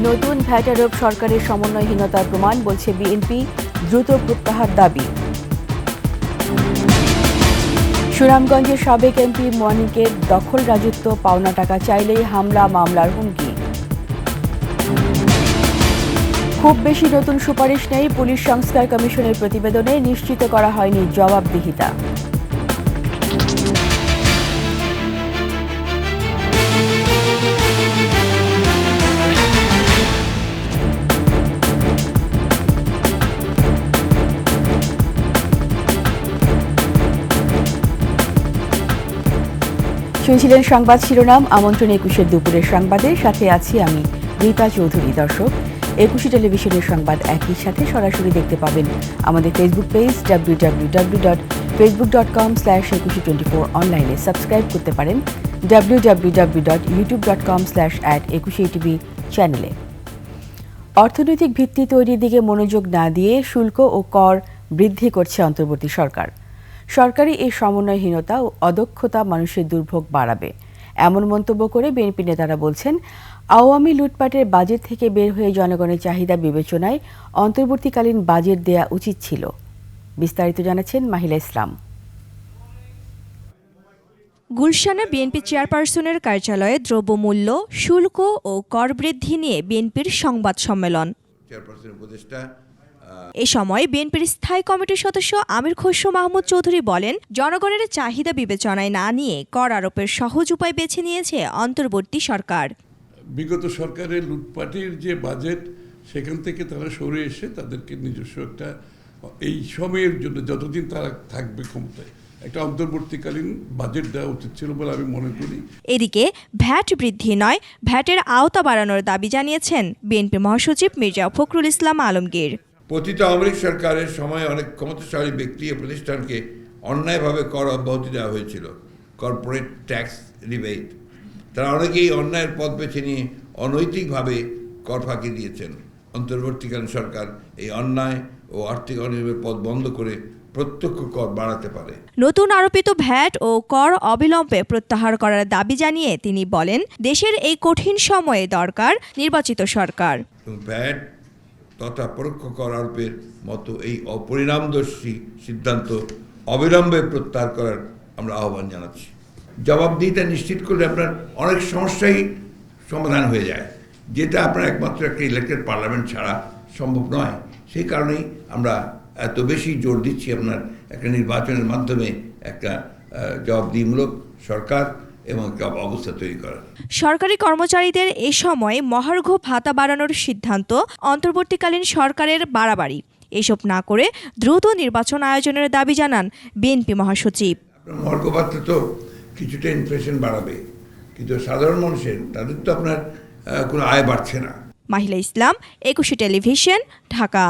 নতুন ভ্যাট আরোপ সরকারের সমন্বয়হীনতার প্রমাণ, বলছে বিএনপি, দ্রুত প্রত্যাহার দাবি। সুনামগঞ্জের সাবেক এমপি মানিকের দখল রাজত্ব, পাওনা টাকা চাইলেই হামলা মামলার হুমকি। খুব বেশি নতুন সুপারিশ নেই পুলিশ সংস্কার কমিশনের প্রতিবেদনে, নিশ্চিত করা হয়নি জবাবদিহিতা। শুনছিলেন সংবাদ শিরোনাম। আমন্ত্রণ ২১ দুপুরের সংবাদের সাথে আছি আমি রীতা চৌধুরী। দর্শক, ২১ টেলিভিশনের সংবাদ একই সাথে সরাসরি দেখতে পাবেন আমাদের ফেসবুক পেজ www.facebook.com/2124, অনলাইনে সাবস্ক্রাইব করতে পারেন www.youtube.com/@21atv চ্যানেলে। অর্থনৈতিক ভিত্তি তৈরির দিকে মনোযোগ না দিয়ে শুল্ক ও কর বৃদ্ধি করছে অন্তর্বর্তী সরকার। সরকারি এই সমন্বয়হীনতা ও অদক্ষতা মানুষের দুর্ভোগ বাড়াবে, এমন মন্তব্য করে বিএনপি নেতারা বলছেন, আওয়ামী লুটপাটের বাজেট থেকে বের হয়ে জনগণের চাহিদা বিবেচনায় অন্তর্বর্তীকালীন বাজেট দেয়া উচিত ছিল। বিস্তারিত জানাচ্ছেন মাহিলা ইসলাম। গুলশানে বিএনপি চেয়ারপারসনের কার্যালয়ে দ্রব্যমূল্য, শুল্ক ও কর বৃদ্ধি নিয়ে বিএনপির সংবাদ সম্মেলন। এ সময় বিএনপির স্থায়ী কমিটির সদস্য আমির খসরু মাহমুদ চৌধুরী বলেন, জনগণের চাহিদা বিবেচনায় না নিয়ে কর আরোপের সহজ উপায় বেছে নিয়েছে অন্তর্বর্তী সরকার। বিগত সরকারের লুটপাটের যে বাজেট, সেখান থেকে তারা সরে এসে তাদেরকে নিজস্ব একটা এই সময়ের জন্য যতদিন তারা থাকবে ক্ষমতায় একটা অন্তর্বর্তীকালীন বাজেট দেওয়া উচিত ছিল বলে আমি মনে করি। এদিকে ভ্যাট বৃদ্ধি নয়, ভ্যাটের আওতা বাড়ানোর দাবি জানিয়েছেন বিএনপি মহাসচিব মির্জা ফখরুল ইসলাম আলমগীর। পতিত আওয়ামী লীগ সরকারের সময় অনেক ক্ষমতাশালী ব্যক্তি ও প্রতিষ্ঠানকে অন্যায়ভাবে কর অব্যাহতি দেওয়া হয়েছিল, কর্পোরেট ট্যাক্স রিবেট। তারা অনেকেই অন্যায়ের পথ বেছে নিয়ে অনৈতিকভাবে কর ফাঁকি দিয়েছেন। অন্তর্বর্তীকালীন সরকার এই অন্যায় ও আর্থিক অনিয়মের পথ বন্ধ করে প্রত্যক্ষ কর বাড়াতে পারে। নতুন আরোপিত ভ্যাট ও কর অবিলম্বে প্রত্যাহার করার দাবি জানিয়ে তিনি বলেন, দেশের এই কঠিন সময়ে দরকার নির্বাচিত সরকার। ভ্যাট তথা পরোক্ষ কর আরোপের মতো এই অপরিণামদর্শী সিদ্ধান্ত অবিলম্বে প্রত্যাহার করার আমরা আহ্বান জানাচ্ছি। জবাবদিহিতা নিশ্চিত করলে আপনার অনেক সমস্যাই সমাধান হয়ে যায়, যেটা আপনার একমাত্র একটা ইলেক্টেড পার্লামেন্ট ছাড়া সম্ভব নয়। সেই কারণেই আমরা এত বেশি জোর দিচ্ছি আপনার একটা নির্বাচনের মাধ্যমে একটা জবাবদিহিমূলক সরকার এবং একটা অবস্থা তৈরি করা। সরকারি কর্মচারীদের এ সময় মহার্ঘ ভাতা বাড়ানোর সিদ্ধান্ত অন্তর্বর্তীকালীন সরকারের বাড়াবাড়ি। এসব না করে দ্রুত নির্বাচন আয়োজনের দাবি জানান বিএনপি মহাসচিব। মহার্ঘ ভাতা তো কিছুটা ইনফ্লেশন বাড়াবে, কিন্তু সাধারণ মানুষের তাদের তো আপনার কোনো আয় বাড়ছে না। মাহিলা ইসলাম, ২১ টেলিভিশন, ঢাকা।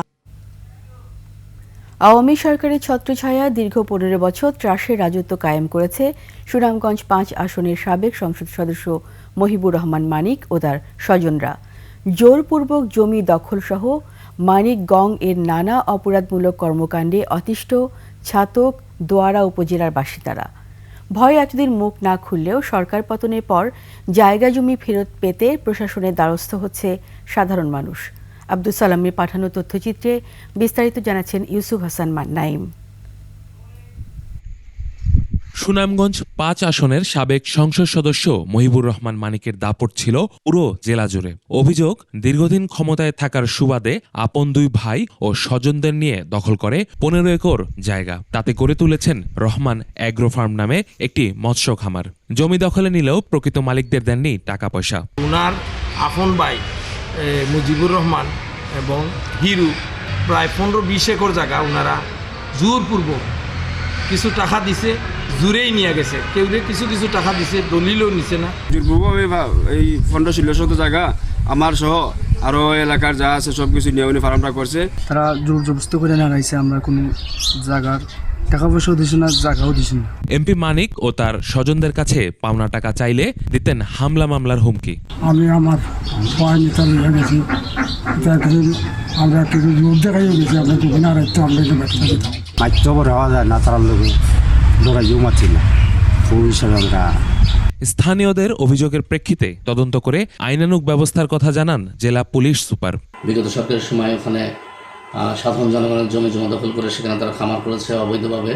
আওয়ামী সরকারের ছত্রছায়া দীর্ঘ ১৫ বছর ত্রাসের রাজত্ব কায়েম করেছে সুনামগঞ্জ ৫ আসনের সাবেক সংসদ সদস্য মহিবুর রহমান মানিক ও তার স্বজনরা। জোরপূর্বক জমি দখলসহ মানিক গং এর নানা অপরাধমূলক কর্মকাণ্ডে অতিষ্ঠ ছাতক, দোয়ারা উপজেলার বাসিন্দারা। ভয়ে এতদিন মুখ না খুললেও সরকার পতনের পর জায়গা জমি ফেরত পেতে প্রশাসনের দ্বারস্থ হচ্ছে সাধারণ মানুষ। আব্দুল সালামের পাঠানো তথ্যচিত্রে বিস্তারিত জানাচ্ছেন ইউসুফ হাসান নাইম। সুনামগঞ্জ ৫ আসনের সাবেক সংসদ সদস্য মহিবুর রহমান মানিকের দাপট ছিল পুরো জেলা জুড়ে। অভিযোগ, দীর্ঘদিন ক্ষমতায় থাকার সুবাদে আপন দুই ভাই ও স্বজনদের নিয়ে দখল করে ১৫ একর জায়গা। তাতে গড়ে তুলেছেন রহমান অ্যাগ্রো ফার্ম নামে একটি মৎস্য খামার। জমি দখলে নিলেও প্রকৃত মালিকদের দেননি টাকা পয়সা। ওনার আপন ভাই মুজিবুর রহমান এবং হিরু প্রায় ১৫-২০ একর জায়গা ওনারা জোরপূর্বক কিছু টাকা দিছে, জুড়েই নিয়ে গেছে। কেউ কিছু কিছু টাকা দিছে, দলিলও নিছে না। জোরপূর্বক এই ১৫-১৬ জায়গা আমার সহ আরো এলাকার যা আছে সবকিছু নিয়ে উনি ফার্মটা করছে। তারা জোর জবরদস্তি করে না রাইছে, আমরা কোনো জায়গার টাকা পয়সাও দিছি না, জায়গাও দিছি না। এমপি মানিক ও তার স্বজনদের কাছে পাওনা টাকা চাইলে দিতেন হামলা মামলার হুমকি। আমি আমার ভয় নেতা নিয়ে গেছি, আমরা কিছু জোর দেখাইও গেছি, আমরা যদি না রাখতো আমরা এটা ব্যবসা দিতাম। মাত্র হওয়া যায় না, তার লোক দোকান জমা ছিল ওই হিসাবে আমরা স্থানীয়দের অভিযোগের প্রেক্ষিতে তদন্ত করে আইনানুগ ব্যবস্থার কথা জানান জেলা পুলিশ সুপার। বিগত সরকারের সময় ওখানে সাধারণ জনগণের জমি জমা দখল করে সেখানে তারা খামার করেছে অবৈধভাবে।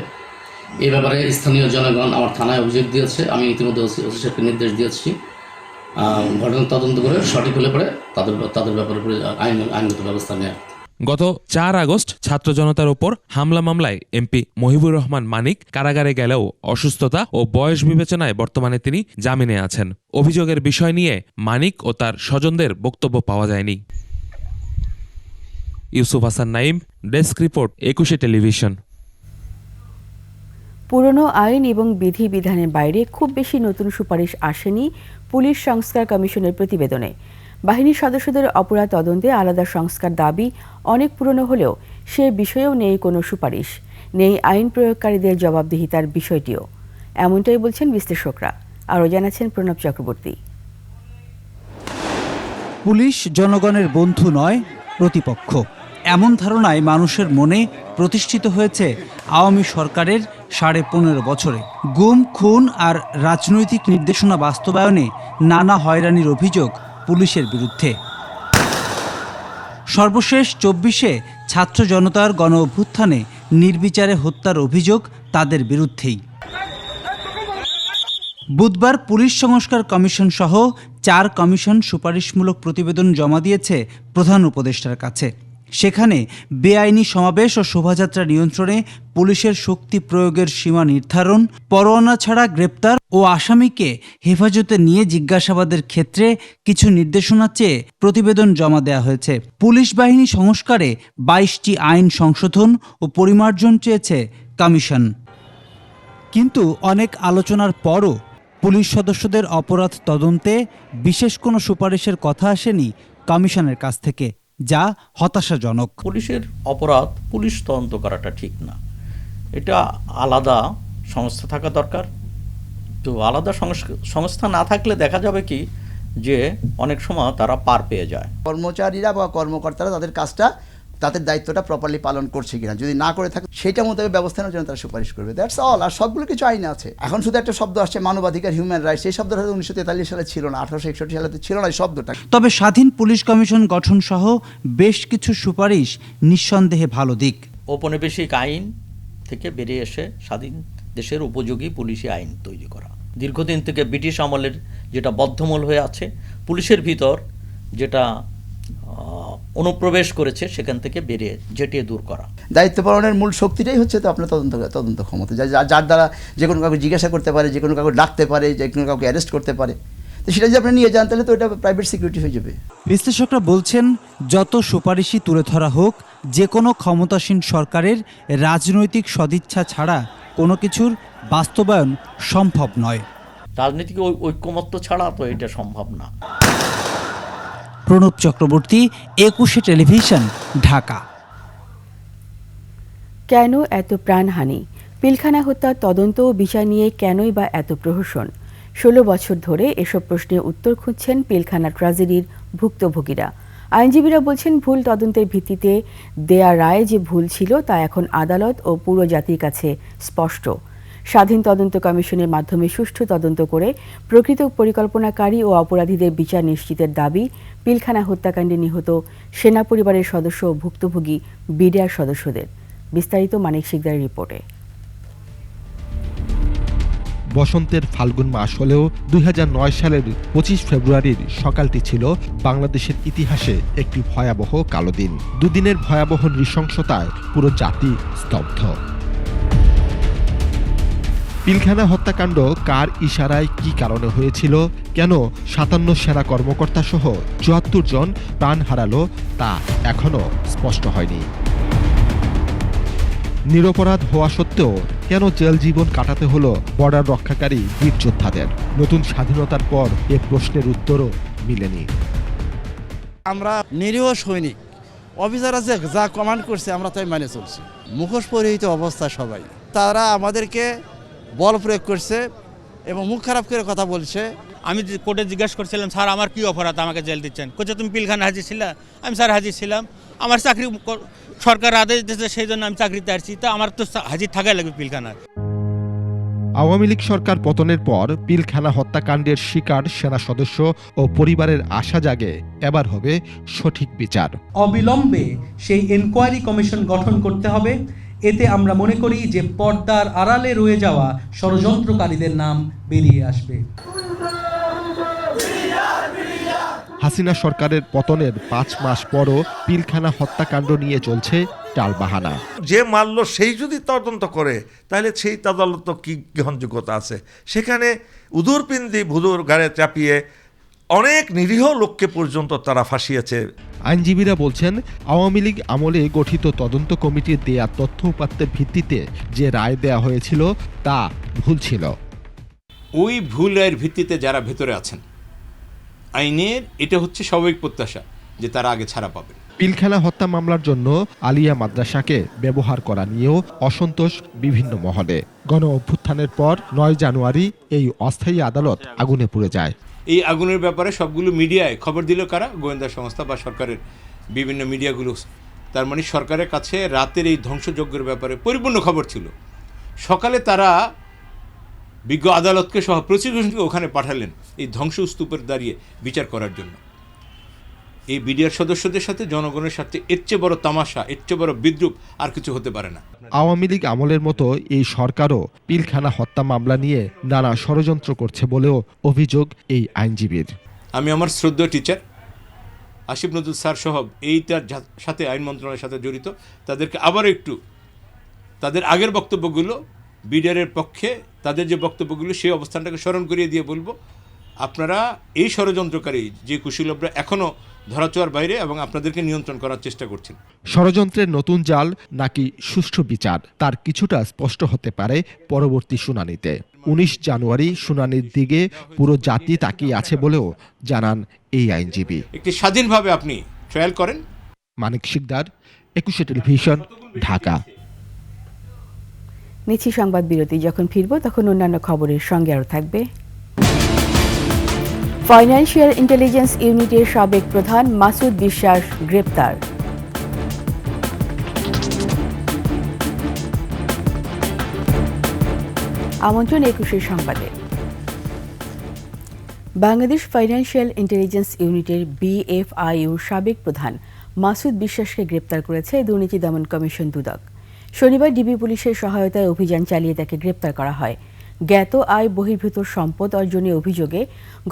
এই ব্যাপারে স্থানীয় জনগণ আমার থানায় অভিযোগ দিয়েছে। আমি ইতিমধ্যে ওসি সাহেবকে নির্দেশ দিয়েছি ঘটনা তদন্ত করে সঠিক হলে পরে তাদের ব্যাপারে আইনগত ব্যবস্থা নেওয়া। গত 4 আগস্ট ছাত্র জনতার ওপর হামলা মামলায় এমপি মহিবুর রহমান মানিক কারাগারে গেলেও অসুস্থতা ও বয়স বিবেচনায় বর্তমানে তিনি জামিনে আছেন। অভিযোগের বিষয় নিয়ে মানিক ও তার স্বজনদের বক্তব্য পাওয়া যায়নি। Yusuf Hasan Naim, desk report, 21 television. পুরনো আইন এবং বিধিবিধানের বাইরে খুব বেশি নতুন সুপারিশ আসেনি পুলিশ সংস্কার কমিশনের প্রতিবেদনে। বাহিনীর সদস্যদের অপরাধ তদন্তে আলাদা সংস্কার দাবি অনেক পুরনো হলেও সে বিষয়েও নেই কোনো সুপারিশ, নেই আইন প্রয়োগকারীদের জবাবদিহিতার বিষয়টিও। এমনটাই বলছেন বিশ্লেষকরা। আরও জানাচ্ছেন প্রণব চক্রবর্তী। পুলিশ জনগণের বন্ধু নয়, প্রতিপক্ষ, এমন ধারণায় মানুষের মনে প্রতিষ্ঠিত হয়েছে আওয়ামী সরকারের 15.5 বছরে। গুম, খুন আর রাজনৈতিক নির্দেশনা বাস্তবায়নে নানা হয়রানির অভিযোগ পুলিশের বিরুদ্ধে। সর্বশেষ 24-এ ছাত্র জনতার গণ অভ্যুত্থানে নির্বিচারে হত্যার অভিযোগ তাদের বিরুদ্ধেই। বুধবার পুলিশ সংস্কার কমিশন সহ 4 কমিশন সুপারিশমূলক প্রতিবেদন জমা দিয়েছে প্রধান উপদেষ্টার কাছে। সেখানে বেআইনি সমাবেশ ও শোভাযাত্রা নিয়ন্ত্রণে পুলিশের শক্তি প্রয়োগের সীমা নির্ধারণ, পরোয়ানা ছাড়া গ্রেপ্তার ও আসামিকে হেফাজতে নিয়ে জিজ্ঞাসাবাদের ক্ষেত্রে কিছু নির্দেশনা চেয়ে প্রতিবেদন জমা দেওয়া হয়েছে। পুলিশ বাহিনী সংস্কারে 22টি আইন সংশোধন ও পরিমার্জন চেয়েছে কমিশন। কিন্তু অনেক আলোচনার পরও পুলিশ সদস্যদের অপরাধ তদন্তে বিশেষ কোনো সুপারিশের কথা আসেনি কমিশনের কাছ থেকে, যা হতাশাজনক। পুলিশের অপরাধ পুলিশ তদন্ত করাটা ঠিক না, এটা আলাদা সংস্থা থাকা দরকার। তো আলাদা সংস্থা না থাকলে দেখা যাবে কি যে অনেক সময় তারা পার পেয়ে যায়। কর্মচারীরা বা কর্মকর্তারা তাদের কাজটা, তাদের দায়িত্বটা প্রপারলি পালন করছে কিনা, যদি না করে থাকে সেটা মোতাবেক ব্যবস্থা নেওয়ার জন্য তারা সুপারিশ করবে। That's all. আর সবগুলো কিছু আইনে আছে। এখন শুধু একটা শব্দ আসছে মানবাধিকার, হিউম্যান রাইটস, এই শব্দটা 1943 সালে ছিল না, 1861 সালে ছিল না এই শব্দটা। তবে স্বাধীন পুলিশ কমিশন গঠন সহ বেশ কিছু সুপারিশ নিঃসন্দেহে ভালো দিক। ঔপনিবেশিক আইন থেকে বেরিয়ে এসে স্বাধীন দেশের উপযোগী পুলিশি আইন তৈরি করা, দীর্ঘদিন থেকে ব্রিটিশ আমলের যেটা বদ্ধমূল হয়ে আছে পুলিশের ভিতর, যেটা অনুপ্রবেশ করেছে সেখান থেকে ঝেঁটিয়ে দূর করা। দায়িত্ব পালনের মূল শক্তিটাই হচ্ছে তো আপনার তদন্ত ক্ষমতা, যার দ্বারা যে কোনো কাউকে জিজ্ঞাসা করতে পারে, যে কোনো কাউকে ডাকতে পারে, যে কোনো কাউকে অ্যারেস্ট করতে পারে। তো সেটা যদি আপনি নিয়ে যান তাহলে তো এটা প্রাইভেট সিকিউরিটি হয়ে যাবে। বিশ্লেষকরা বলছেন, যত সুপারিশই তুলে ধরা হোক, যে কোনো ক্ষমতাসীন সরকারের রাজনৈতিক সদিচ্ছা ছাড়া কোনো কিছুর বাস্তবায়ন সম্ভব নয়। রাজনৈতিক ঐক্যমত্য ছাড়া তো এটা সম্ভব না। প্রণব চক্রবর্তী, 21 টেলিভিশন, ঢাকা। কেন এত প্রাণহানি? পিলখানা হত্যার তদন্ত ও বিচার নিয়ে কেনই বা এত প্রহসন? 16 বছর ধরে এসব প্রশ্নের উত্তর খুঁজছেন পিলখানা ট্র্যাজেডির ভুক্তভোগীরা। আইনজীবীরা বলছেন, ভুল তদন্তের ভিত্তিতে দেয়া রায় যে ভুল ছিল তা এখন আদালত ও পুরো জাতির কাছে স্পষ্ট। স্বাধীন তদন্ত কমিশনের মাধ্যমে সুষ্ঠু তদন্ত করে প্রকৃত পরিকল্পনাকারী ও অপরাধীদের বিচার নিশ্চিতের দাবি পিলখানা হত্যাকাণ্ডে নিহত সেনা পরিবারের সদস্য ও ভুক্তভোগী বিডিআর সদস্যদের। বিস্তারিত মানিক শিকদারের রিপোর্টে। বসন্তের ফাল্গুন মাস হলেও 2009 সালের 25 ফেব্রুয়ারির সকালটি ছিল বাংলাদেশের ইতিহাসে একটি ভয়াবহ কালো দিন। দুদিনের ভয়াবহ নৃশংসতায় পুরো জাতি স্তব্ধ। পিলখানা হত্যাকাণ্ড কার ইশারায় কি কারণে হয়েছিল, কেন 57 সেনা কর্মকর্তা সহ 74 জন প্রাণ হারালো, তা এখনো স্পষ্ট হয়নি। নিরপরাধ হওয়া সত্ত্বেও কেন জেল জীবন কাটাতে হলো বর্ডার রক্ষাকারী বীর যোদ্ধাদের? নতুন স্বাধীনতার পর এ প্রশ্নের উত্তরও মিলেনি। আমরা নিরীহ সৈনিক, অফিসাররা যা কমান্ড করছে আমরা তাই মানে চলছি। মুখোশ পরিহিত অবস্থা সবাই, তারা আমাদেরকে বল প্রয়োগ করছে এবং মুখ খারাপ করে কথা বলছে। আমি কোর্টে জিজ্ঞাসা করছিলাম, স্যার আমার কি অপরাধ আমাকে জেল দিচ্ছেন? কোচে তুমি পিলখানা হাজির ছিলা? আমি স্যার হাজির ছিলাম, আমার চাকরি সরকার আদেশ দিয়েছে সেই জন্য আমি চাকরিতে আসছি, তা আমার তো হাজির থাকাই লাগবে পিলখানায়। আওয়ামী লীগ সরকার পতনের পর পিলখানা হত্যাকাণ্ডের শিকার সেনা সদস্য ও পরিবারের আশা জাগে এবার হবে সঠিক বিচার। অবিলম্বে সেই এনকোয়ারি কমিশন গঠন করতে হবে। এতে আমরা মনে করি যে পর্দার আড়ালে রয়ে যাওয়া ষড়যন্ত্রকারীদের নাম বেরিয়ে আসবে। হাসিনা সরকারের পতনের 5 মাস পরও পিলখানা হত্যাকাণ্ড নিয়ে চলছে টালবাহানা। যে মারল সেই যদি তদন্ত করে তাহলে সেই তদন্ত কি গ্রহণযোগ্যতা আছে? সেখানে উদুর পিন্দি ভুদুর গাড়ে চাপিয়ে অনেক নিরীহ লোককে পর্যন্ত তারা ফাঁসিয়েছে। আইনজীবীরা বলছেন, আওয়ামী লীগ আমলে গঠিত তদন্ত কমিটির দেয়া তথ্য উপাত্তের ভিত্তিতে যে রায় দেয়া হয়েছিল তা ভুল ছিল। ওই ভুলের ভিত্তিতে যারা ভেতরে আছেন, আইনের এটা হচ্ছে স্বাভাবিক প্রত্যাশা যে তারা আগে ছাড়া পাবে। পিলখানা হত্যা মামলার জন্য আলিয়া মাদ্রাসাকে ব্যবহার করা নিয়েও অসন্তোষ বিভিন্ন মহলে। গণ অভ্যুত্থানের পর 9 জানুয়ারি এই অস্থায়ী আদালত আগুনে পুড়ে যায়। এই আগুনের ব্যাপারে সবগুলো মিডিয়ায় খবর দিল কারা? গোয়েন্দা সংস্থা বা সরকারের বিভিন্ন মিডিয়াগুলো। তার মানে সরকারের কাছে রাতের এই ধ্বংসযজ্ঞের ব্যাপারে পরিপূর্ণ খবর ছিল। সকালে তারা বিজ্ঞ আদালতকে সহ প্রসিকিউশনকে ওখানে পাঠালেন এই ধ্বংসস্তূপের দাঁড়িয়ে বিচার করার জন্য। এই বিডিআর সদস্যদের সাথে জনগণের সাথে এর চেয়ে বড় তামাশা, এর চেয়ে বড় বিদ্রুপ আর কিছু হতে পারে না। আওয়ামী লীগ আমলের মতো এই সরকারও পিলখানা হত্যা মামলা নিয়ে নানা ষড়যন্ত্র করছে বলেও অভিযোগ এই আইনজীবীর। আমি আমার শ্রদ্ধেয় টিচার আসিফ নজরুল স্যার সহ এইটার সাথে আইন মন্ত্রণালয়ের সাথে জড়িত তাদেরকে আবার একটু তাদের আগের বক্তব্যগুলো বিডিআরের পক্ষে তাদের যে বক্তব্যগুলো সেই অবস্থানটাকে স্মরণ করিয়ে দিয়ে বলবো, আপনারা এই ষড়যন্ত্রকারী যে কুশীলবরা এখনও ধরাছোঁয়ার বাইরে এবং আপনাদেরকে নিয়ন্ত্রণ করার চেষ্টা করছেন। ষড়যন্ত্রের নতুন জাল নাকি সুষ্ঠু বিচার, তার কিছুটা স্পষ্ট হতে পারে পরবর্তী শুনানিতে। 19 জানুয়ারি শুনানির দিকে পুরো জাতি তাকিয়ে আছে বলেও জানান এই আইনজীবী। একটি স্বাধীনভাবে আপনি ট্রায়াল করেন। মানিক শিকদার, 21 টেলিভিশন, ঢাকা। নিচ্ছি সংবাদ বিরতি। যখন ফিরব তখন অন্যান্য খবরের সঙ্গে আরও থাকবে। ফাইন্যান্সিয়াল ইন্টেলিজেন্স ইউনিটের সাবেক প্রধান মাসুদ বিশ্বাস গ্রেপ্তার। আমন্ত্রণ 21 সংবাদে। বাংলাদেশ ফাইন্যান্সিয়াল ইন্টেলিজেন্স ইউনিটের BFIU সাবেক প্রধান মাসুদ বিশ্বাসকে গ্রেপ্তার করেছে দুর্নীতি দমন কমিশন দুদক। শনিবার ডিবি পুলিশের সহায়তায় অভিযান চালিয়ে তাকে গ্রেপ্তার করা হয়। জ্ঞাত আয় বহির্ভূত সম্পদ অর্জনের অভিযোগে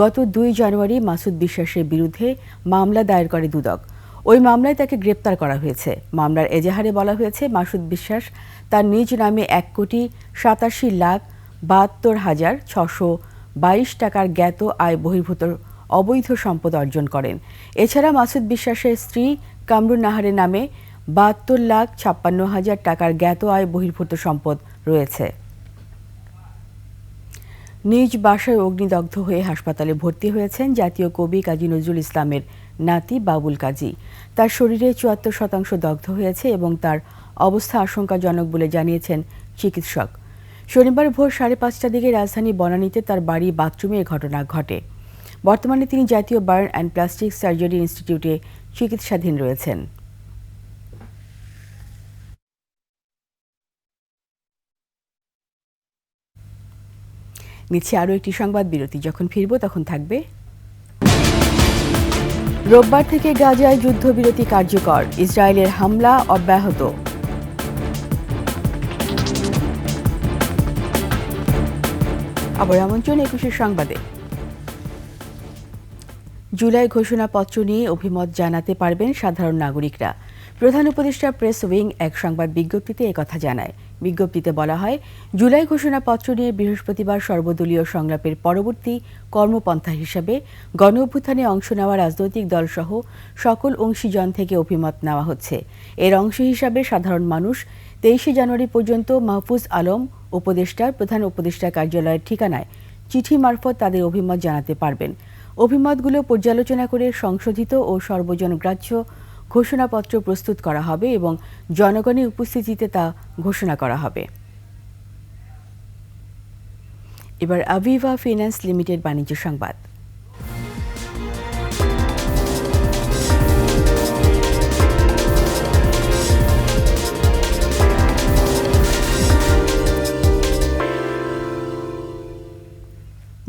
গত 2 জানুয়ারি মাসুদ বিশ্বাসের বিরুদ্ধে মামলা দায়ের করে দুদক। ওই মামলায় তাকে গ্রেপ্তার করা হয়েছে। মামলার এজাহারে বলা হয়েছে, মাসুদ বিশ্বাস তার নিজ নামে 1,87,72,622 টাকার জ্ঞাত আয় বহির্ভূত অবৈধ সম্পদ অর্জন করেন। এছাড়া মাসুদ বিশ্বাসের স্ত্রী কামরুন নাহারের নামে 72,56,000 টাকার জ্ঞাত আয় বহির্ভূত সম্পদ রয়েছে। নিজ বাসায় অগ্নিদগ্ধ হয়ে হাসপাতালে ভর্তি হয়েছেন জাতীয় কবি কাজী নজরুল ইসলামের নাতি বাবুল কাজী। তার শরীরে 74% দগ্ধ হয়েছে এবং তার অবস্থা আশঙ্কাজনক বলে জানিয়েছেন চিকিৎসক। শনিবার ভোর 5:30টার দিকে রাজধানী বনানীতে তার বাড়ি বাথরুমে এ ঘটনা ঘটে। বর্তমানে তিনি জাতীয় বার্ন অ্যান্ড প্লাস্টিক সার্জারি ইনস্টিটিউটে চিকিৎসাধীন রয়েছেন। নিচ্ছে আরও একটি সংবাদ বিরতি। যখন ফিরব তখন থাকবে। রোববার থেকে গাজায় যুদ্ধবিরতি কার্যকর, ইসরায়েলের হামলা অব্যাহত। আবার আমন্ত্রণ 21 সংবাদে। জুলাই ঘোষণাপত্র নিয়ে অভিমত জানাতে পারবেন সাধারণ নাগরিকরা। প্রধান উপদেষ্টা প্রেস উইং এক সংবাদ বিজ্ঞপ্তিতে একথা জানায়। বিজ্ঞপ্তিতে বলা হয়, জুলাই ঘোষণাপত্র নিয়ে বৃহস্পতিবার সর্বদলীয় সংলাপের পরবর্তী কর্মপন্থা হিসাবে গণ অভ্যুত্থানে অংশ নেওয়া রাজনৈতিক দলসহ সকল অংশীজন থেকে অভিমত নেওয়া হচ্ছে। এর অংশ হিসাবে সাধারণ মানুষ 23 জানুয়ারি পর্যন্ত মাহফুজ আলম উপদেষ্টার প্রধান উপদেষ্টা কার্যালয়ের ঠিকানায় চিঠি মারফত তাদের অভিমত জানাতে পারবেন। অভিমতগুলো পর্যালোচনা করে সংশোধিত ও সর্বজনগ্রাহ্য ঘোষণাপত্র প্রস্তুত করা হবে এবং জনগণের উপস্থিতিতে তা ঘোষণা করা হবে। এবার আভিভা ফিন্যান্স লিমিটেড বাণিজ্য সংবাদ।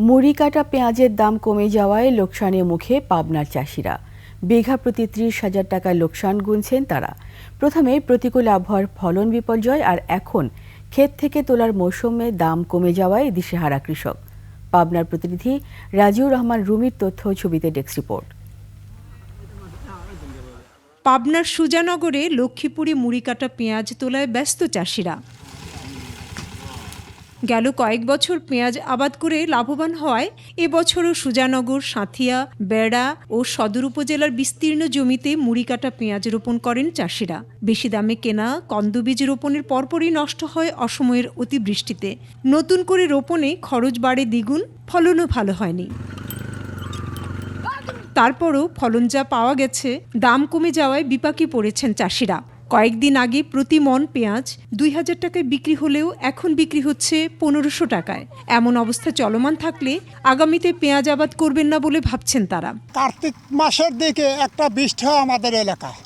মুড়ি কাটা পেঁয়াজের দাম কমে যাওয়ায় লোকসানের মুখে পাবনার চাষিরা। বিঘা প্রতি ৩০,০০০ টাকার লোকসান গুনছেন তারা। প্রথমে প্রতিকূল আবহাওয়ার ফলন বিপর্যয়, আর এখন ক্ষেত থেকে তোলার মৌসুমে দাম কমে যাওয়ায় দিশেহারা কৃষক। পাবনার প্রতিনিধি রাজিউর রহমান রুমির তথ্য ছবিতে ডেস্ক রিপোর্ট। পাবনার সুজানগরে লক্ষ্মীপুরে মুড়ি কাটা পেঁয়াজ তোলায় ব্যস্ত চাষিরা। গেল কয়েক বছর পেঁয়াজ আবাদ করে লাভবান হওয়ায় এবছরও সুজানগর, সাঁথিয়া, বেড়া ও সদর উপজেলার বিস্তীর্ণ জমিতে মুড়ি কাটা পেঁয়াজ রোপণ করেন চাষিরা। বেশি দামে কেনা কন্দবীজ রোপণের পরপরই নষ্ট হয় অসময়ের অতিবৃষ্টিতে। নতুন করে রোপণে খরচ বাড়ে দ্বিগুণ, ফলনও ভালো হয়নি। তারপরও ফলন যা পাওয়া গেছে, দাম কমে যাওয়ায় বিপাকে পড়েছেন চাষিরা। কয়েকদিন আগে প্রতি মন পেঁয়াজ ২,০০০ টাকায় বিক্রি হলেও এখন বিক্রি হচ্ছে ১৫০০ টাকায়। এমন অবস্থা চলমান থাকলে আগামীতে পেঁয়াজ আবাদ করবেন না বলে ভাবছেন তারা। কার্তিক মাসের দিকে একটা বৃষ্টি হয় আমাদের এলাকায়,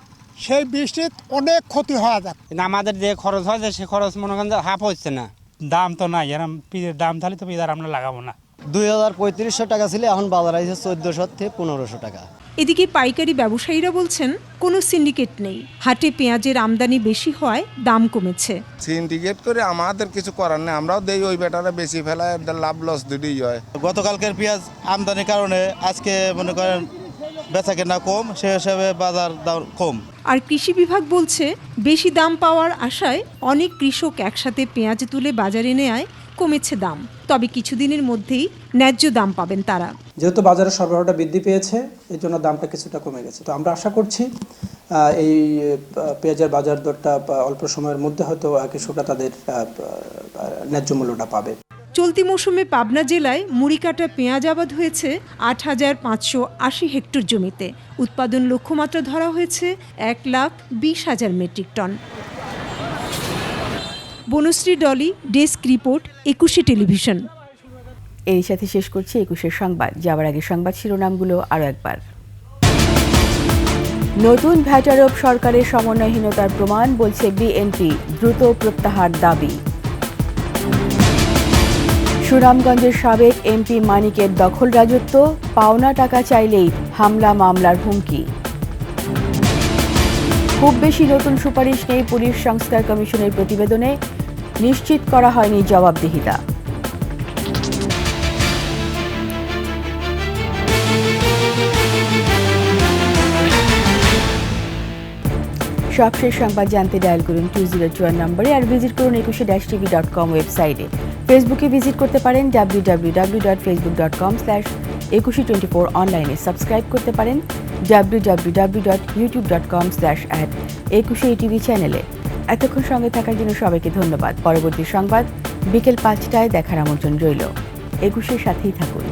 সেই বৃষ্টির অনেক ক্ষতি হওয়া যায়। আমাদের যে খরচ হয় সে খরচ মনে করেন হাফ হচ্ছে না। দাম তো নাই, এরকম পিঁয়াজের দাম তাহলে তো পিঁয়াজ আমরা লাগাবো না। ২,৩৫০ টাকা ছিল, এখন বাজার আছে ১৪০০ থেকে ১৫০০ টাকা। এদিকে পাইকারি ব্যবসায়ীরা বলছেন কোনো সিন্ডিকেট নেই, হাটে পেঁয়াজের আমদানি বেশি হওয়ায় দাম কমেছে। সিন্ডিকেট করে আমাদের কিছু করার নেই, আমরাও দেই ওই বেটারে বেশি ফেলায়, লাভ লস দুটোই হয়। গতকালকের পেঁয়াজ আমদানির কারণে আজকে মনে করেন বেচা কেনা কম, সে হিসাবে বাজার দাম কম। আর কৃষি বিভাগ বলছে বেশি দাম পাওয়ার আশায় অনেক কৃষক একসাথে পেঁয়াজ তুলে বাজারে নেয় কমেছে দাম। তবে কিছুদিনের মধ্যেই ন্যায্য দাম পাবেন তারা। যেহেতু বাজারের সরবরাহটা বৃদ্ধি পেয়েছে, এই জন্য দামটা কিছুটা কমে গেছে। তো আমরা আশা করছি এই পেঁয়াজের বাজার দরটা অল্প সময়ের মধ্যে হয়তো কৃষকরা তাদের ন্যায্য মূল্যটা পাবে। চলতি মৌসুমে পাবনা জেলায় মুড়ি কাটা পেঁয়াজ আবাদ হয়েছে ৮,৫৮০ হেক্টর জমিতে। উৎপাদন লক্ষ্যমাত্রা ধরা হয়েছে ১,২০,০০০ metric ton. Banashree Dolly, desk report, ২১শে টেলিভিশন। এর সাথে শেষ করছি ২১শে সংবাদ। যাওয়ার আগে সংবাদ শিরোনামগুলো আরও একবার। নতুন ভ্যাট আরোপ সরকারের সমন্বয়হীনতার প্রমাণ, বলছে বিএনপি, দ্রুত প্রত্যাহার দাবি। সুনামগঞ্জের সাবেক এমপি মানিকের দখল রাজত্ব, পাওনা টাকা চাইলেই হামলা মামলার হুমকি। খুব বেশি নতুন সুপারিশ নেই পুলিশ সংস্কার কমিশনের প্রতিবেদনে, নিশ্চিত করা হয়নি জবাবদিহিতা। সবশেষ সংবাদ জানতে ডায়াল করুন 2024 নম্বরে, আর ভিজিট করুন 21-tv.com ওয়েবসাইটে। ফেসবুকে ভিজিট করতে পারেন www.facebook.com/2124, অনলাইনে সাবস্ক্রাইব করতে পারেন www.youtube.com/@21tv চ্যানেলে। এতক্ষণ সঙ্গে থাকার জন্য সবাইকে ধন্যবাদ। পরবর্তী সংবাদ বিকেল ৫টায় দেখার আমন্ত্রণ রইল। ২১-এর সাথেই থাকুন।